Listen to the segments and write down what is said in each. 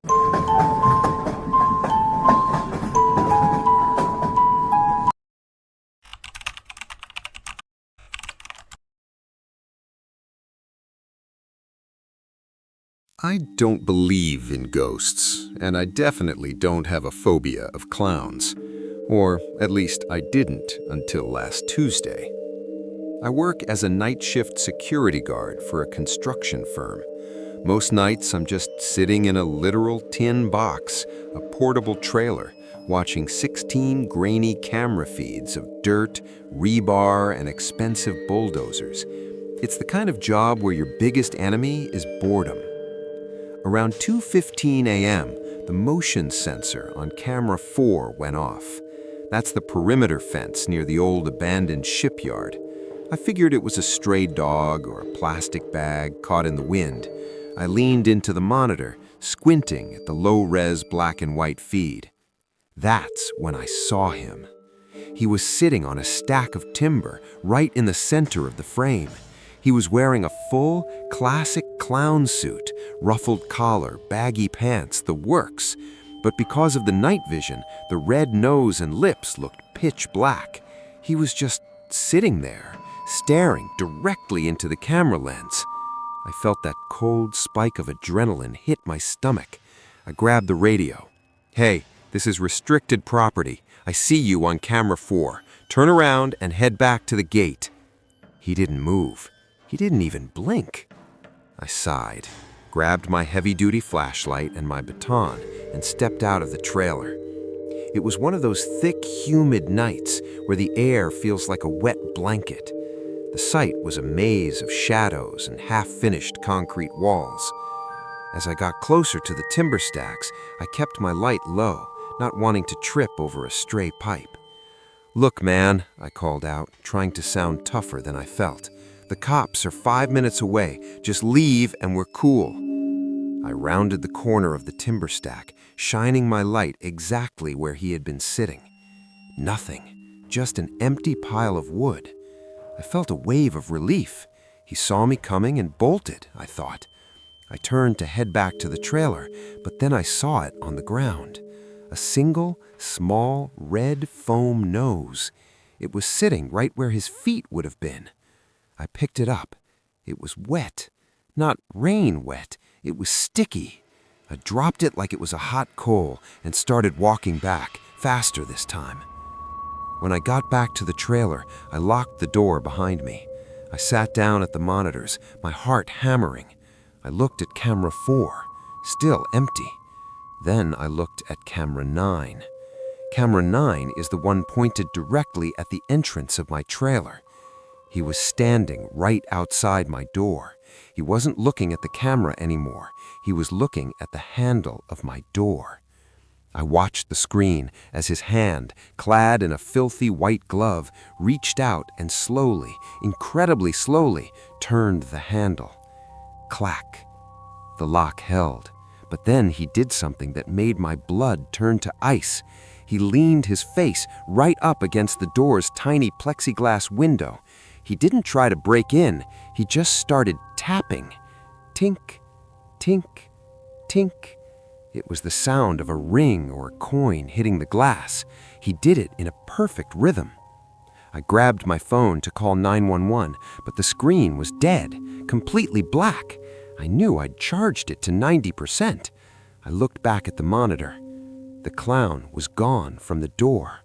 I don't believe in ghosts, and I definitely don't have a phobia of clowns. Or at least I didn't until last Tuesday. I work as a night shift security guard for a construction firm. Most nights I'm just sitting in a literal tin box, a portable trailer, watching 16 grainy camera feeds of dirt, rebar, and expensive bulldozers. It's the kind of job where your biggest enemy is boredom. Around 2:15 a.m., the motion sensor on camera 4 went off. That's the perimeter fence near the old abandoned shipyard. I figured it was a stray dog or a plastic bag caught in the wind. I leaned into the monitor, squinting at the low-res black and white feed. That's when I saw him. He was sitting on a stack of timber right in the center of the frame. He was wearing a full, classic clown suit, ruffled collar, baggy pants, the works. But because of the night vision, the red nose and lips looked pitch black. He was just sitting there, staring directly into the camera lens. I felt that cold spike of adrenaline hit my stomach. I grabbed the radio. "Hey, this is restricted property. I see you on camera 4. Turn around and head back to the gate." He didn't move. He didn't even blink. I sighed, grabbed my heavy-duty flashlight and my baton, and stepped out of the trailer. It was one of those thick, humid nights where the air feels like a wet blanket. The site was a maze of shadows and half-finished concrete walls. As I got closer to the timber stacks, I kept my light low, not wanting to trip over a stray pipe. "Look, man," I called out, trying to sound tougher than I felt. "The cops are 5 minutes away. Just leave and we're cool." I rounded the corner of the timber stack, shining my light exactly where he had been sitting. Nothing, just an empty pile of wood. I felt a wave of relief. He saw me coming and bolted, I thought. I turned to head back to the trailer, but then I saw it on the ground. A single, small, red foam nose. It was sitting right where his feet would have been. I picked it up. It was wet. Not rain wet. It was sticky. I dropped it like it was a hot coal and started walking back, faster this time. When I got back to the trailer, I locked the door behind me. I sat down at the monitors, my heart hammering. I looked at camera 4, still empty. Then I looked at camera 9. Camera 9 is the one pointed directly at the entrance of my trailer. He was standing right outside my door. He wasn't looking at the camera anymore. He was looking at the handle of my door. I watched the screen as his hand, clad in a filthy white glove, reached out and slowly, incredibly slowly, turned the handle. Clack. The lock held. But then he did something that made my blood turn to ice. He leaned his face right up against the door's tiny plexiglass window. He didn't try to break in. He just started tapping. Tink, tink, tink. It was the sound of a ring or a coin hitting the glass. He did it in a perfect rhythm. I grabbed my phone to call 911, but the screen was dead, completely black. I knew I'd charged it to 90%. I looked back at the monitor. The clown was gone from the door.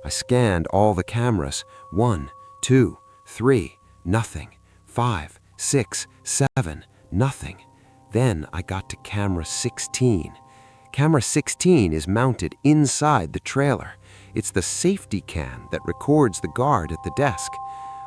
I scanned all the cameras. 1, 2, 3, nothing. 5, 6, 7, nothing. Then I got to camera 16. Camera 16 is mounted inside the trailer. It's the safety cam that records the guard at the desk.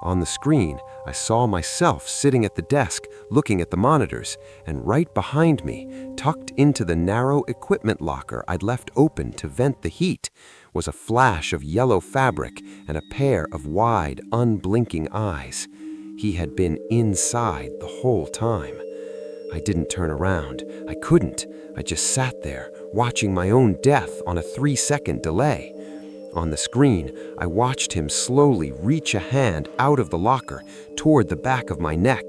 On the screen, I saw myself sitting at the desk, looking at the monitors, and right behind me, tucked into the narrow equipment locker I'd left open to vent the heat, was a flash of yellow fabric and a pair of wide, unblinking eyes. He had been inside the whole time. I didn't turn around. I couldn't. I just sat there, watching my own death on a 3-second delay. On the screen, I watched him slowly reach a hand out of the locker toward the back of my neck.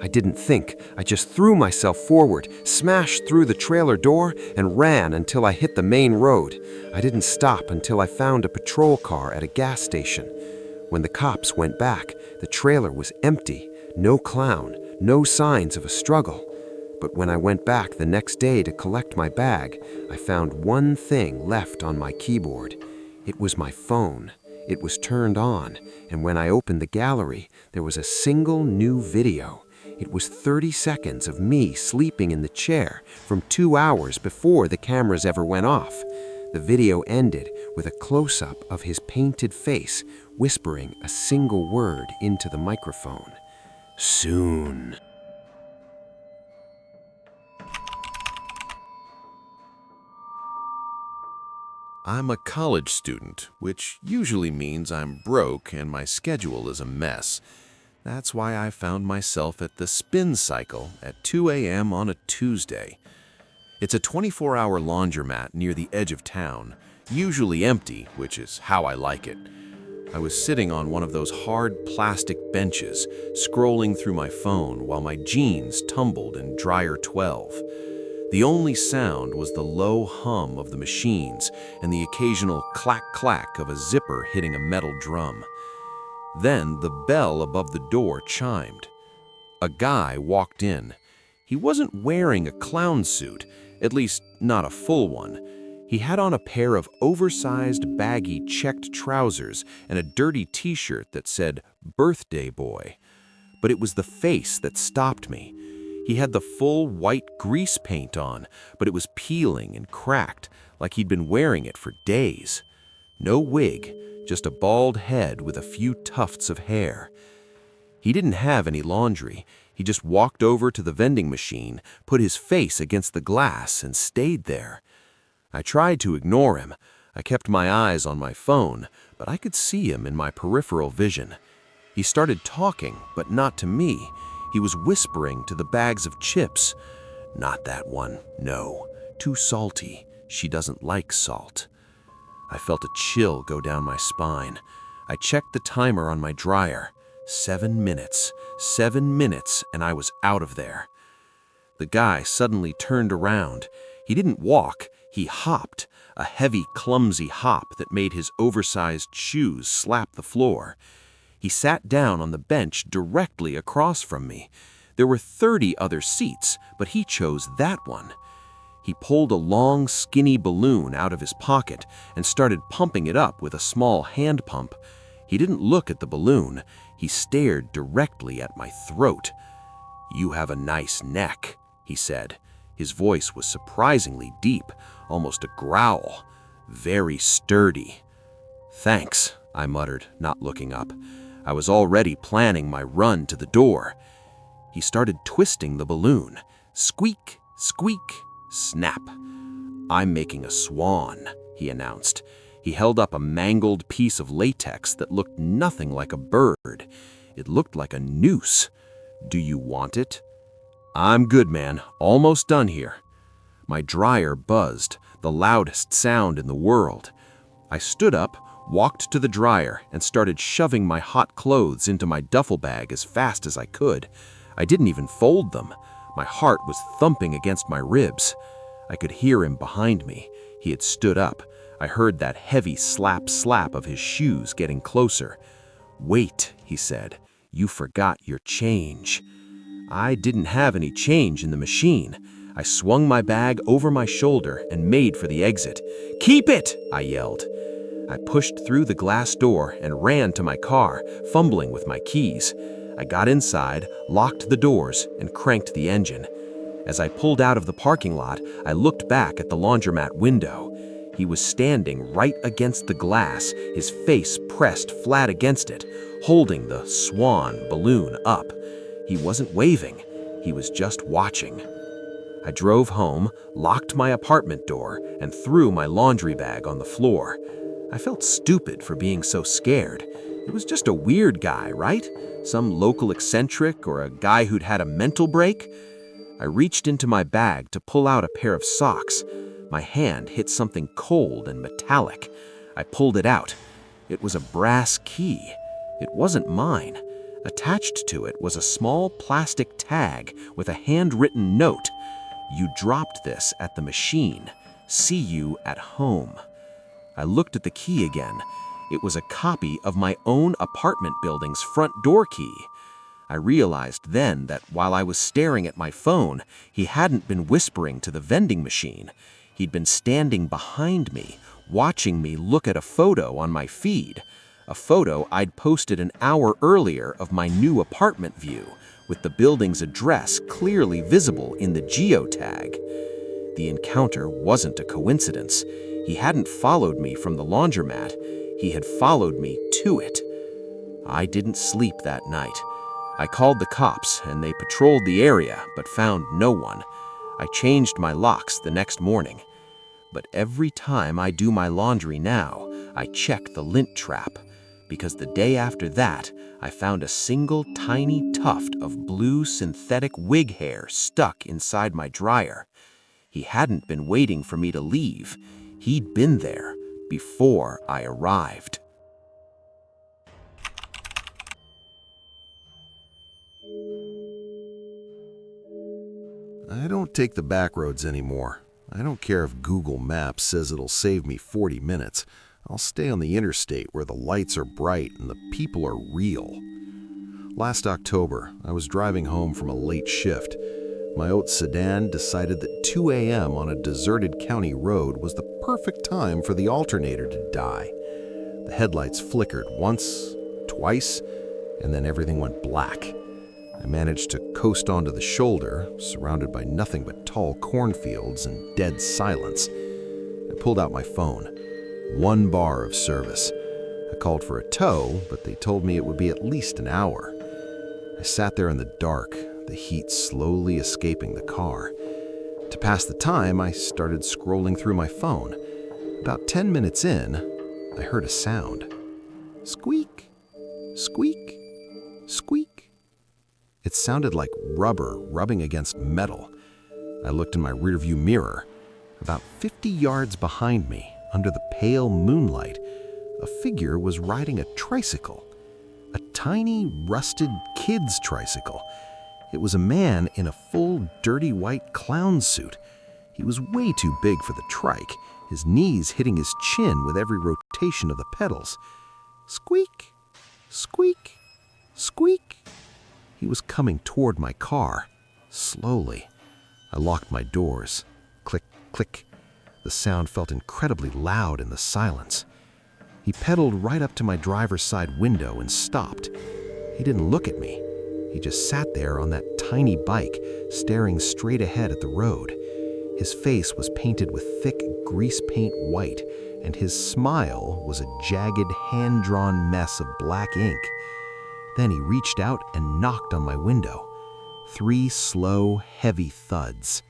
I didn't think. I just threw myself forward, smashed through the trailer door, and ran until I hit the main road. I didn't stop until I found a patrol car at a gas station. When the cops went back, the trailer was empty, no clown, no signs of a struggle. But when I went back the next day to collect my bag, I found one thing left on my keyboard. It was my phone. It was turned on, and when I opened the gallery, there was a single new video. It was 30 seconds of me sleeping in the chair from 2 hours before the cameras ever went off. The video ended with a close-up of his painted face, whispering a single word into the microphone. Soon. I'm a college student, which usually means I'm broke and my schedule is a mess. That's why I found myself at the Spin Cycle at 2 a.m. on a Tuesday. It's a 24-hour laundromat near the edge of town, usually empty, which is how I like it. I was sitting on one of those hard plastic benches, scrolling through my phone while my jeans tumbled in dryer 12. The only sound was the low hum of the machines and the occasional clack-clack of a zipper hitting a metal drum. Then the bell above the door chimed. A guy walked in. He wasn't wearing a clown suit, at least not a full one. He had on a pair of oversized, baggy, checked trousers and a dirty t-shirt that said, "Birthday Boy." But it was the face that stopped me. He had the full white grease paint on, but it was peeling and cracked, like he'd been wearing it for days. No wig, just a bald head with a few tufts of hair. He didn't have any laundry. He just walked over to the vending machine, put his face against the glass, and stayed there. I tried to ignore him. I kept my eyes on my phone, but I could see him in my peripheral vision. He started talking, but not to me. He was whispering to the bags of chips. "Not that one, no. Too salty. She doesn't like salt." I felt a chill go down my spine. I checked the timer on my dryer. 7 minutes. 7 minutes, and I was out of there. The guy suddenly turned around. He didn't walk, he hopped, a heavy, clumsy hop that made his oversized shoes slap the floor. He sat down on the bench directly across from me. There were 30 other seats, but he chose that one. He pulled a long, skinny balloon out of his pocket and started pumping it up with a small hand pump. He didn't look at the balloon. He stared directly at my throat. "You have a nice neck," he said. His voice was surprisingly deep, almost a growl. "Very sturdy." "Thanks," I muttered, not looking up. I was already planning my run to the door. He started twisting the balloon. Squeak, squeak, snap. "I'm making a swan," he announced. He held up a mangled piece of latex that looked nothing like a bird. It looked like a noose. "Do you want it?" "I'm good, man. Almost done here." My dryer buzzed, the loudest sound in the world. I stood up, walked to the dryer, and started shoving my hot clothes into my duffel bag as fast as I could. I didn't even fold them. My heart was thumping against my ribs. I could hear him behind me. He had stood up. I heard that heavy slap-slap of his shoes getting closer. "Wait," he said. "You forgot your change." I didn't have any change in the machine. I swung my bag over my shoulder and made for the exit. "Keep it!" I yelled. I pushed through the glass door and ran to my car, fumbling with my keys. I got inside, locked the doors, and cranked the engine. As I pulled out of the parking lot, I looked back at the laundromat window. He was standing right against the glass, his face pressed flat against it, holding the swan balloon up. He wasn't waving, he was just watching. I drove home, locked my apartment door, and threw my laundry bag on the floor. I felt stupid for being so scared. It was just a weird guy, right? Some local eccentric or a guy who'd had a mental break? I reached into my bag to pull out a pair of socks. My hand hit something cold and metallic. I pulled it out. It was a brass key. It wasn't mine. Attached to it was a small plastic tag with a handwritten note. "You dropped this at the machine. See you at home." I looked at the key again. It was a copy of my own apartment building's front door key. I realized then that while I was staring at my phone, he hadn't been whispering to the vending machine. He'd been standing behind me, watching me look at a photo on my feed. A photo I'd posted an hour earlier of my new apartment view, with the building's address clearly visible in the geotag. The encounter wasn't a coincidence. He hadn't followed me from the laundromat. He had followed me to it. I didn't sleep that night. I called the cops, and they patrolled the area, but found no one. I changed my locks the next morning. But every time I do my laundry now, I check the lint trap, because the day after that, I found a single tiny tuft of blue synthetic wig hair stuck inside my dryer. He hadn't been waiting for me to leave. He'd been there before I arrived. I don't take the back roads anymore. I don't care if Google Maps says it'll save me 40 minutes. I'll stay on the interstate where the lights are bright and the people are real. Last October, I was driving home from a late shift. My old sedan decided that 2 a.m. on a deserted county road was the perfect time for the alternator to die. The headlights flickered once, twice, and then everything went black. I managed to coast onto the shoulder, surrounded by nothing but tall cornfields and dead silence. I pulled out my phone. 1 bar of service. I called for a tow, but they told me it would be at least an hour. I sat there in the dark, the heat slowly escaping the car. To pass the time, I started scrolling through my phone. About 10 minutes in, I heard a sound. Squeak, squeak, squeak. It sounded like rubber rubbing against metal. I looked in my rearview mirror. About 50 yards behind me, under the pale moonlight, a figure was riding a tricycle. A tiny, rusted kid's tricycle. It was a man in a full, dirty white clown suit. He was way too big for the trike, his knees hitting his chin with every rotation of the pedals. Squeak, squeak, squeak. He was coming toward my car, slowly. I locked my doors. Click, click. The sound felt incredibly loud in the silence. He pedaled right up to my driver's side window and stopped. He didn't look at me. He just sat there on that tiny bike, staring straight ahead at the road. His face was painted with thick grease paint white, and his smile was a jagged, hand-drawn mess of black ink. Then he reached out and knocked on my window. 3 slow, heavy thuds.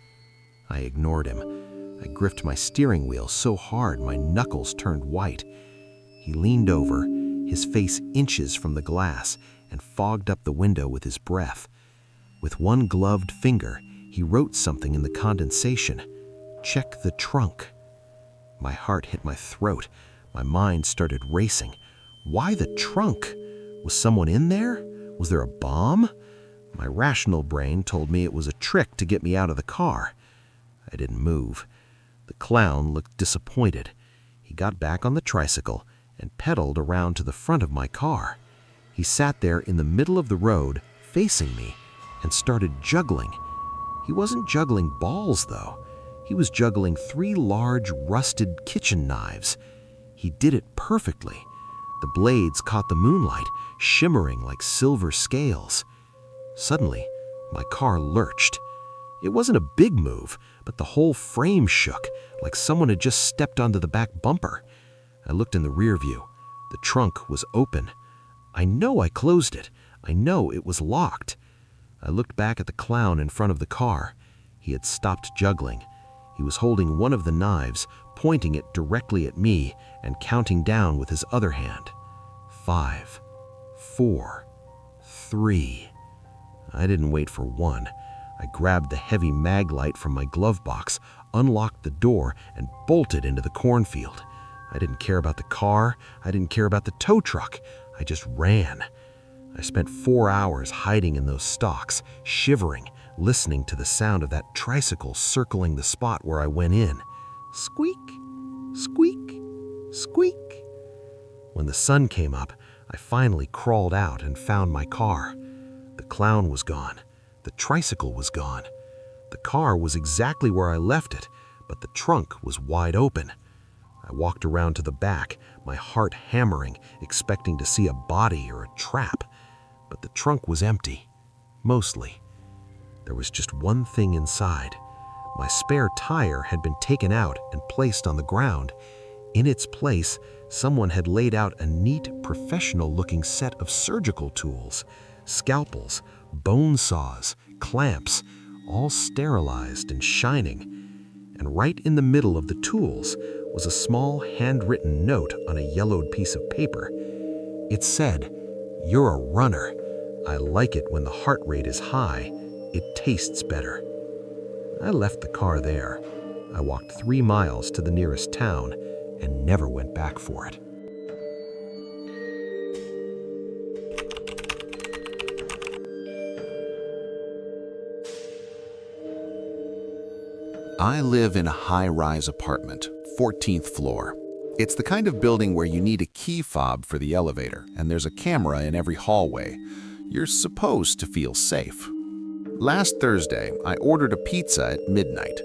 I ignored him. I gripped my steering wheel so hard my knuckles turned white. He leaned over, his face inches from the glass, and fogged up the window with his breath. With one gloved finger, he wrote something in the condensation. "Check the trunk." My heart hit my throat. My mind started racing. Why the trunk? Was someone in there? Was there a bomb? My rational brain told me it was a trick to get me out of the car. I didn't move. The clown looked disappointed. He got back on the tricycle and pedaled around to the front of my car. He sat there in the middle of the road, facing me, and started juggling. He wasn't juggling balls, though. He was juggling 3 large, rusted kitchen knives. He did it perfectly. The blades caught the moonlight, shimmering like silver scales. Suddenly, my car lurched. It wasn't a big move, but the whole frame shook, like someone had just stepped onto the back bumper. I looked in the rear view. The trunk was open. I know I closed it. I know it was locked. I looked back at the clown in front of the car. He had stopped juggling. He was holding one of the knives, pointing it directly at me and counting down with his other hand. 5, 4, 3. I didn't wait for 1. I grabbed the heavy mag light from my glove box, unlocked the door, and bolted into the cornfield. I didn't care about the car. I didn't care about the tow truck. I just ran. I spent 4 hours hiding in those stalks, shivering, listening to the sound of that tricycle circling the spot where I went in. Squeak, squeak, squeak. When the sun came up, I finally crawled out and found my car. The clown was gone. The tricycle was gone. The car was exactly where I left it, but the trunk was wide open. I walked around to the back, my heart hammering, expecting to see a body or a trap. But the trunk was empty. Mostly. There was just one thing inside. My spare tire had been taken out and placed on the ground. In its place, someone had laid out a neat, professional-looking set of surgical tools. Scalpels, bone saws, clamps, all sterilized and shining. And right in the middle of the tools was a small handwritten note on a yellowed piece of paper. It said, "You're a runner. I like it when the heart rate is high. It tastes better." I left the car there. I walked 3 miles to the nearest town and never went back for it. I live in a high-rise apartment, 14th floor. It's the kind of building where you need a key fob for the elevator, and there's a camera in every hallway. You're supposed to feel safe. Last Thursday, I ordered a pizza at midnight.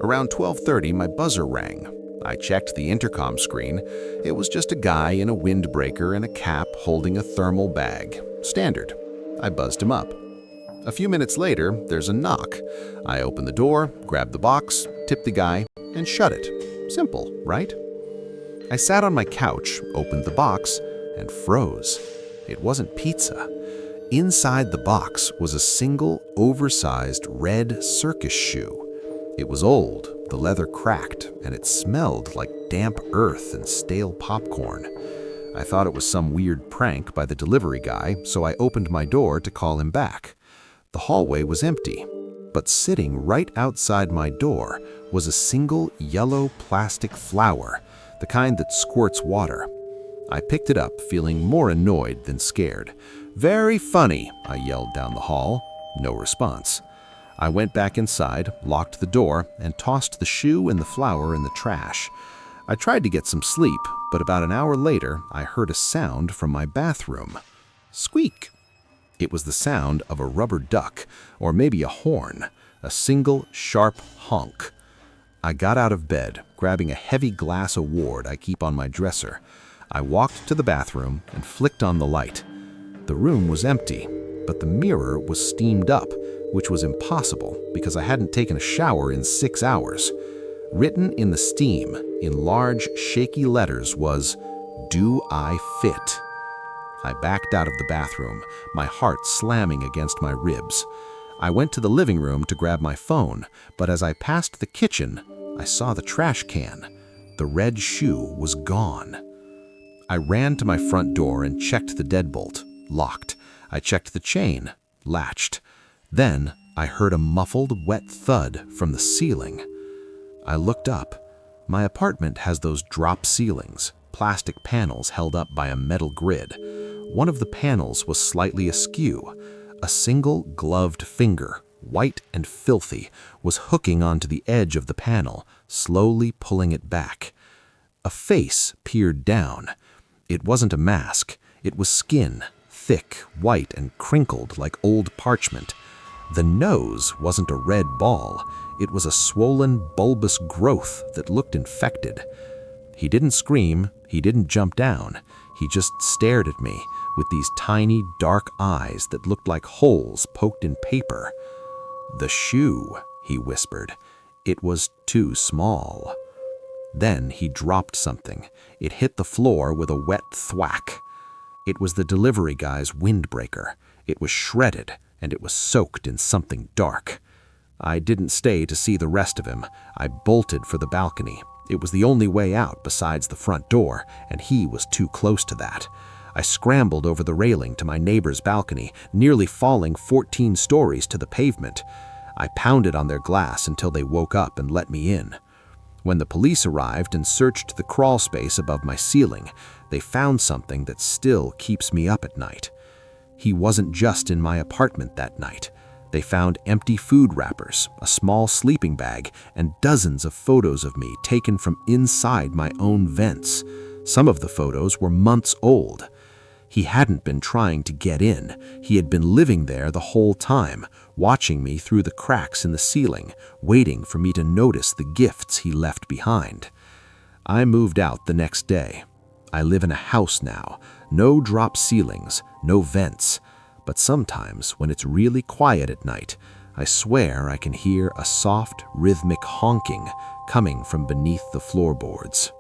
Around 12:30, my buzzer rang. I checked the intercom screen. It was just a guy in a windbreaker and a cap holding a thermal bag. Standard. I buzzed him up. A few minutes later, there's a knock. I open the door, grab the box, tip the guy, and shut it. Simple, right? I sat on my couch, opened the box, and froze. It wasn't pizza. Inside the box was a single, oversized red circus shoe. It was old, the leather cracked, and it smelled like damp earth and stale popcorn. I thought it was some weird prank by the delivery guy, so I opened my door to call him back. The hallway was empty, but sitting right outside my door was a single yellow plastic flower, the kind that squirts water. I picked it up, feeling more annoyed than scared. "Very funny," I yelled down the hall. No response. I went back inside, locked the door, and tossed the shoe and the flower in the trash. I tried to get some sleep, but about an hour later, I heard a sound from my bathroom. Squeak! It was the sound of a rubber duck, or maybe a horn, a single, sharp honk. I got out of bed, grabbing a heavy glass award I keep on my dresser. I walked to the bathroom and flicked on the light. The room was empty, but the mirror was steamed up, which was impossible because I hadn't taken a shower in 6 hours. Written in the steam, in large, shaky letters, was, "Do I fit?" I backed out of the bathroom, my heart slamming against my ribs. I went to the living room to grab my phone, but as I passed the kitchen, I saw the trash can. The red shoe was gone. I ran to my front door and checked the deadbolt. Locked. I checked the chain. Latched. Then I heard a muffled, wet thud from the ceiling. I looked up. My apartment has those drop ceilings, plastic panels held up by a metal grid. One of the panels was slightly askew. A single gloved finger, white and filthy, was hooking onto the edge of the panel, slowly pulling it back. A face peered down. It wasn't a mask. It was skin, thick, white, and crinkled like old parchment. The nose wasn't a red ball. It was a swollen, bulbous growth that looked infected. He didn't scream. He didn't jump down. He just stared at me with these tiny, dark eyes that looked like holes poked in paper. "The shoe," he whispered. "It was too small." Then he dropped something. It hit the floor with a wet thwack. It was the delivery guy's windbreaker. It was shredded, and it was soaked in something dark. I didn't stay to see the rest of him. I bolted for the balcony. It was the only way out besides the front door, and he was too close to that. I scrambled over the railing to my neighbor's balcony, nearly falling 14 stories to the pavement. I pounded on their glass until they woke up and let me in. When the police arrived and searched the crawl space above my ceiling, they found something that still keeps me up at night. He wasn't just in my apartment that night. They found empty food wrappers, a small sleeping bag, and dozens of photos of me taken from inside my own vents. Some of the photos were months old. He hadn't been trying to get in. He had been living there the whole time, watching me through the cracks in the ceiling, waiting for me to notice the gifts he left behind. I moved out the next day. I live in a house now. No drop ceilings, no vents. But sometimes, when it's really quiet at night, I swear I can hear a soft, rhythmic honking coming from beneath the floorboards.